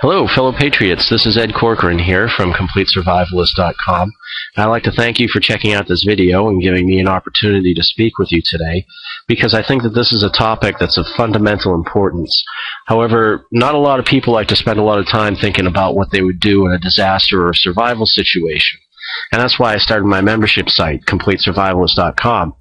Hello, fellow patriots. This is Ed Corcoran here from CompleteSurvivalist.com. And I'd like to thank you for checking out this video and giving me an opportunity to speak with you today, because I think that this is a topic that's of fundamental importance. However, not a lot of people like to spend a lot of time thinking about what they would do in a disaster or survival situation. And that's why I started my membership site, CompleteSurvivalist.com.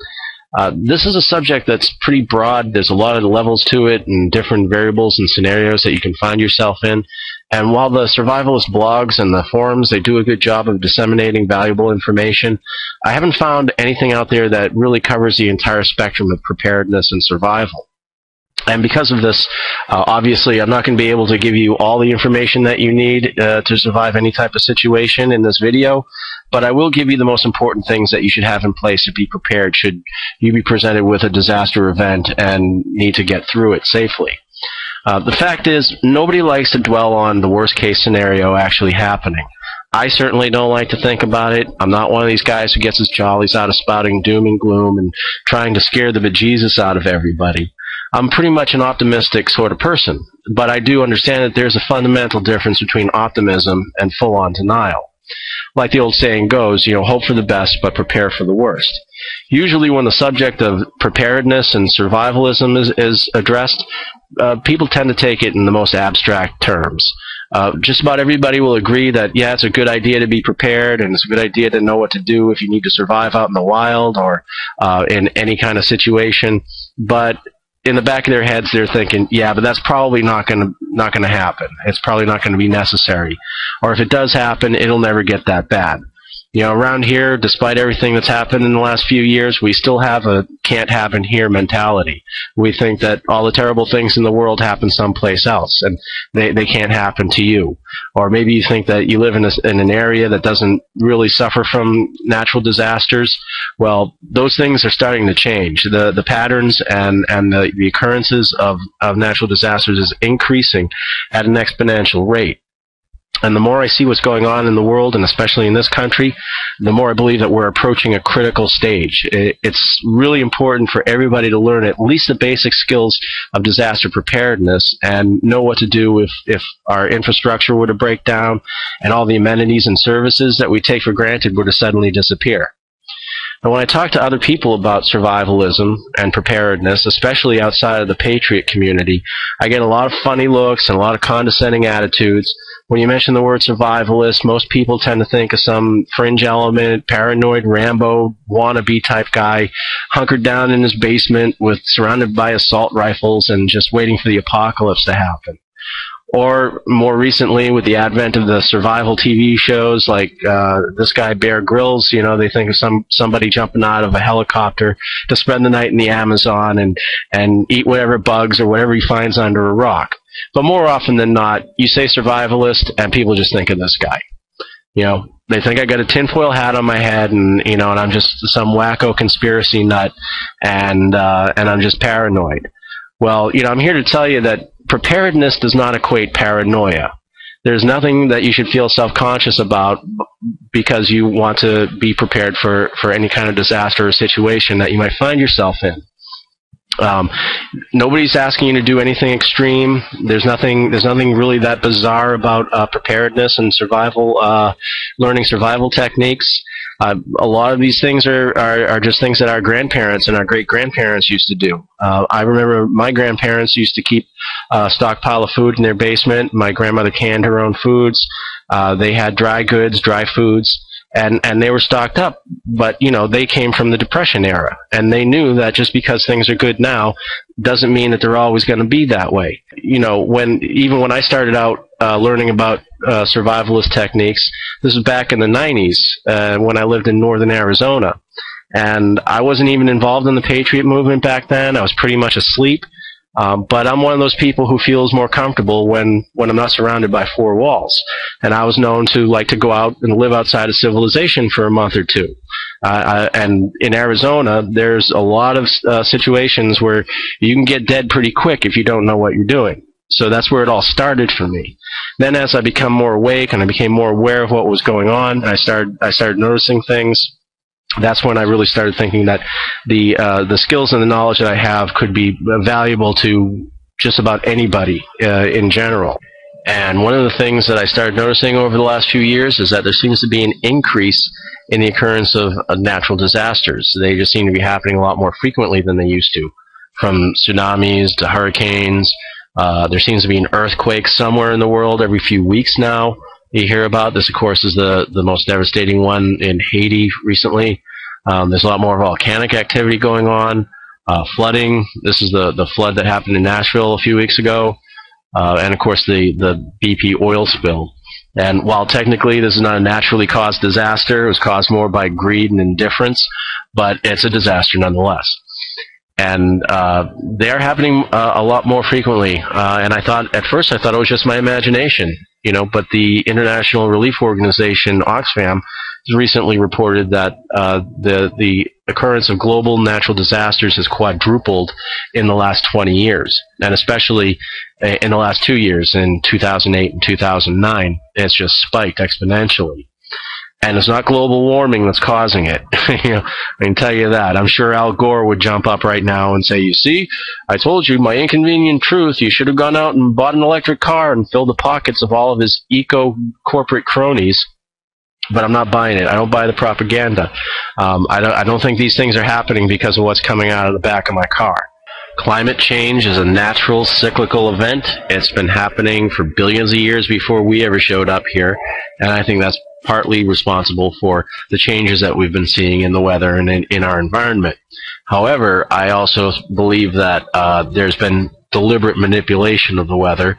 This is a subject that's pretty broad. There's a lot of levels to it and different variables and scenarios that you can find yourself in. And while the survivalist blogs and the forums, they do a good job of disseminating valuable information, I haven't found anything out there that really covers the entire spectrum of preparedness and survival. And because of this, obviously, I'm not going to be able to give you all the information that you need to survive any type of situation in this video, but I will give you the most important things that you should have in place to be prepared should you be presented with a disaster event and need to get through it safely. The fact is, nobody likes to dwell on the worst-case scenario actually happening. I certainly don't like to think about it. I'm not one of these guys who gets his jollies out of spouting doom and gloom and trying to scare the bejesus out of everybody. I'm pretty much an optimistic sort of person, but I do understand that there's a fundamental difference between optimism and full-on denial. Like the old saying goes, hope for the best, but prepare for the worst. Usually when the subject of preparedness and survivalism is addressed, people tend to take it in the most abstract terms. Just about everybody will agree that, yeah, it's a good idea to be prepared, and it's a good idea to know what to do if you need to survive out in the wild or in any kind of situation. But in the back of their heads, they're thinking, yeah, but that's probably not going to happen. It's probably not going to be necessary. Or if it does happen, it'll never get that bad. Around here, despite everything that's happened in the last few years, we still have a can't happen here mentality. We think that all the terrible things in the world happen someplace else, and they can't happen to you. Or maybe you think that you live in an area that doesn't really suffer from natural disasters. Well, those things are starting to change. The patterns and the occurrences of natural disasters is increasing at an exponential rate. And the more I see what's going on in the world, and especially in this country, the more I believe that we're approaching a critical stage. It's really important for everybody to learn at least the basic skills of disaster preparedness and know what to do if our infrastructure were to break down and all the amenities and services that we take for granted were to suddenly disappear. And when I talk to other people about survivalism and preparedness, especially outside of the patriot community, I get a lot of funny looks and a lot of condescending attitudes. When you mention the word survivalist, most people tend to think of some fringe element, paranoid Rambo wannabe type guy, hunkered down in his basement surrounded by assault rifles and just waiting for the apocalypse to happen. Or more recently, with the advent of the survival TV shows like this guy Bear Grylls, they think of somebody jumping out of a helicopter to spend the night in the Amazon and eat whatever bugs or whatever he finds under a rock. But more often than not, you say survivalist, and people just think of this guy. They think I got a tinfoil hat on my head, and and I'm just some wacko conspiracy nut, and I'm just paranoid. Well, I'm here to tell you that preparedness does not equate paranoia. There's nothing that you should feel self-conscious about because you want to be prepared for any kind of disaster or situation that you might find yourself in. Nobody's asking you to do anything extreme. There's nothing really that bizarre about preparedness and survival, learning survival techniques. A lot of these things are just things that our grandparents and our great-grandparents used to do. I remember my grandparents used to keep a stockpile of food in their basement. My grandmother canned her own foods. They had dry goods, dry foods, and they were stocked up. But, they came from the Depression era, and they knew that just because things are good now doesn't mean that they're always going to be that way. Even when I started out learning about survivalist techniques, this was back in the 90s when I lived in northern Arizona. And I wasn't even involved in the Patriot movement back then. I was pretty much asleep. But I'm one of those people who feels more comfortable when I'm not surrounded by four walls. And I was known to like to go out and live outside of civilization for a month or two. And in Arizona, there's a lot of situations where you can get dead pretty quick if you don't know what you're doing. So that's where it all started for me. Then as I become more awake and I became more aware of what was going on, I started noticing things. That's when I really started thinking that the skills and the knowledge that I have could be valuable to just about anybody in general. And one of the things that I started noticing over the last few years is that there seems to be an increase in the occurrence of natural disasters. They just seem to be happening a lot more frequently than they used to, from tsunamis to hurricanes. There seems to be an earthquake somewhere in the world every few weeks now. You hear about this, of course, is the most devastating one in Haiti recently. There's a lot more volcanic activity going on. Flooding. This is the flood that happened in Nashville a few weeks ago. And of course the BP oil spill. And while technically this is not a naturally caused disaster, it was caused more by greed and indifference, but it's a disaster nonetheless. And they are happening a lot more frequently. And at first I thought it was just my imagination, but the International Relief Organization, Oxfam, has recently reported that the occurrence of global natural disasters has quadrupled in the last 20 years, and especially in the last 2 years, in 2008 and 2009, it's just spiked exponentially. And it's not global warming that's causing it. I can tell you that. I'm sure Al Gore would jump up right now and say, "You see, I told you, my inconvenient truth. You should have gone out and bought an electric car and filled the pockets of all of his eco-corporate cronies." But I'm not buying it. I don't buy the propaganda. I don't think these things are happening because of what's coming out of the back of my car. Climate change is a natural cyclical event. It's been happening for billions of years before we ever showed up here, and I think that's partly responsible for the changes that we've been seeing in the weather and in our environment. However, I also believe that there's been deliberate manipulation of the weather.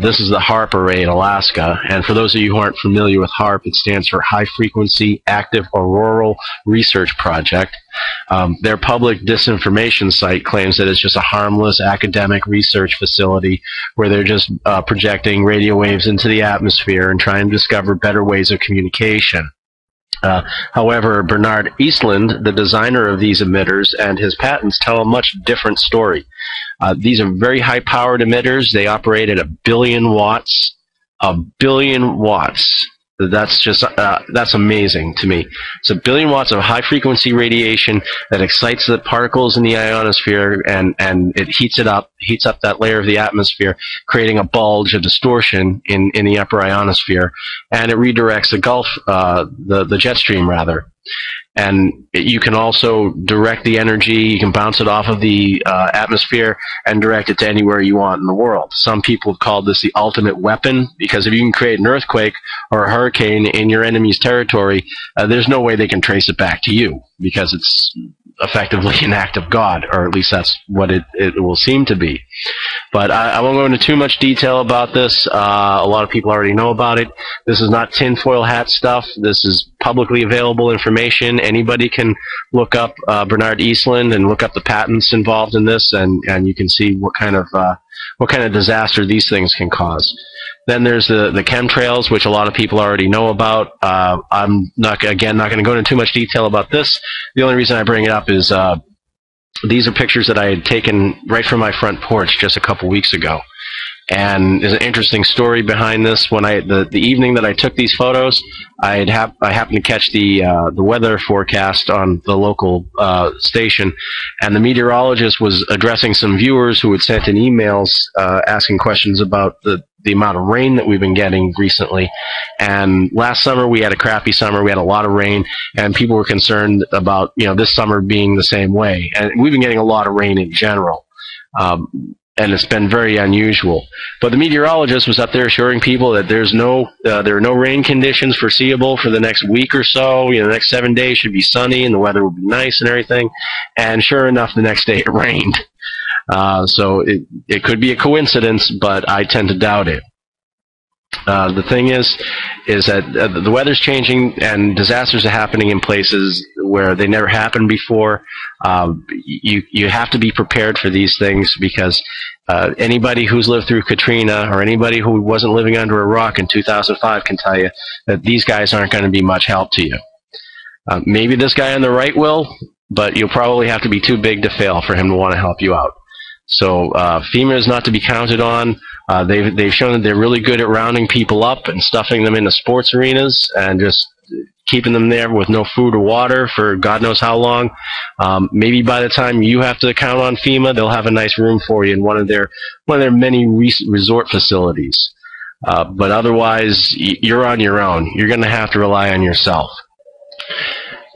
This is the HAARP array in Alaska, and for those of you who aren't familiar with HAARP, it stands for High Frequency Active Auroral Research Project. Their public disinformation site claims that it's just a harmless academic research facility where they're just projecting radio waves into the atmosphere and trying to discover better ways of communication. However, Bernard Eastland, the designer of these emitters, and his patents tell a much different story. These are very high-powered emitters. They operate at 1 billion watts. 1 billion watts. That's just that's amazing to me. It's 1 billion watts of high-frequency radiation that excites the particles in the ionosphere, and it heats up that layer of the atmosphere, creating a bulge, a distortion in the upper ionosphere, and it redirects the Gulf, the jet stream rather. And you can also direct the energy, you can bounce it off of the atmosphere and direct it to anywhere you want in the world. Some people have called this the ultimate weapon, because if you can create an earthquake or a hurricane in your enemy's territory, there's no way they can trace it back to you, because it's effectively an act of God, or at least that's what it will seem to be. But I won't go into too much detail about this. A lot of people already know about it. This is not tinfoil hat stuff. This is publicly available information. Anybody can look up Bernard Eastland and look up the patents involved in this, and you can see what kind of disaster these things can cause. Then there's the chemtrails, which a lot of people already know about. I'm not going to go into too much detail about this. The only reason I bring it up is these are pictures that I had taken right from my front porch just a couple weeks ago. And there's an interesting story behind this. When the evening that I took these photos, I happened to catch the weather forecast on the local station, and the meteorologist was addressing some viewers who had sent in emails asking questions about the amount of rain that we've been getting recently. And last summer we had a crappy summer. We had a lot of rain, and people were concerned about this summer being the same way. And we've been getting a lot of rain in general. And it's been very unusual. But the meteorologist was up there assuring people that there are no rain conditions foreseeable for the next week or so. The next 7 days should be sunny and the weather will be nice and everything. And sure enough, the next day it rained. So it could be a coincidence, but I tend to doubt it. The thing is that the weather's changing and disasters are happening in places where they never happened before. You have to be prepared for these things, because Anybody who's lived through Katrina or anybody who wasn't living under a rock in 2005 can tell you that these guys aren't going to be much help to you. Maybe this guy on the right will, but you'll probably have to be too big to fail for him to want to help you out. So FEMA is not to be counted on. They've shown that they're really good at rounding people up and stuffing them into sports arenas and just keeping them there with no food or water for God knows how long. Maybe by the time you have to count on FEMA, they'll have a nice room for you in one of their many resort facilities. But otherwise, you're on your own. You're going to have to rely on yourself.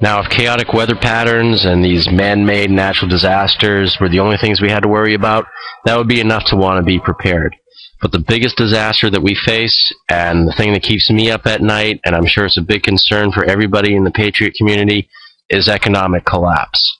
Now, if chaotic weather patterns and these man-made natural disasters were the only things we had to worry about, that would be enough to want to be prepared. But the biggest disaster that we face, and the thing that keeps me up at night, and I'm sure it's a big concern for everybody in the Patriot community, is economic collapse.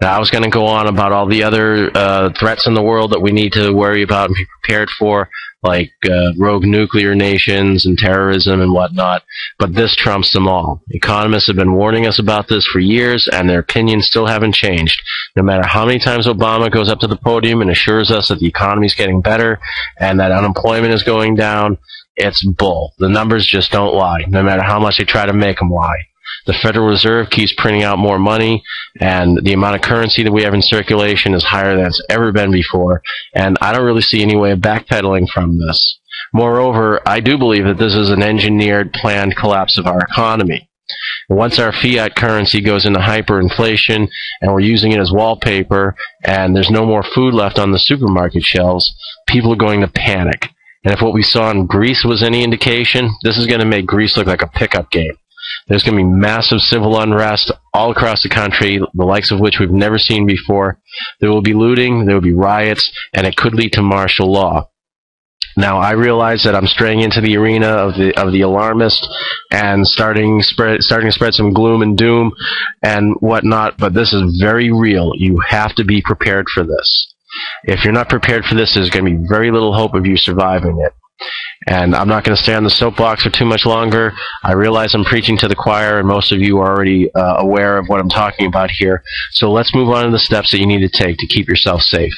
Now, I was going to go on about all the other threats in the world that we need to worry about and be prepared for, like rogue nuclear nations and terrorism and whatnot, but this trumps them all. Economists have been warning us about this for years, and their opinions still haven't changed. No matter how many times Obama goes up to the podium and assures us that the economy is getting better and that unemployment is going down, it's bull. The numbers just don't lie, no matter how much they try to make them lie. The Federal Reserve keeps printing out more money, and the amount of currency that we have in circulation is higher than it's ever been before, and I don't really see any way of backpedaling from this. Moreover, I do believe that this is an engineered, planned collapse of our economy. Once our fiat currency goes into hyperinflation and we're using it as wallpaper and there's no more food left on the supermarket shelves, people are going to panic. And if what we saw in Greece was any indication, this is going to make Greece look like a pickup game. There's going to be massive civil unrest all across the country, the likes of which we've never seen before. There will be looting, there will be riots, and it could lead to martial law. Now, I realize that I'm straying into the arena of the alarmist and starting to spread some gloom and doom and whatnot, but this is very real. You have to be prepared for this. If you're not prepared for this, there's going to be very little hope of you surviving it. And I'm not going to stay on the soapbox for too much longer. I realize I'm preaching to the choir, and most of you are already aware of what I'm talking about here. So let's move on to the steps that you need to take to keep yourself safe.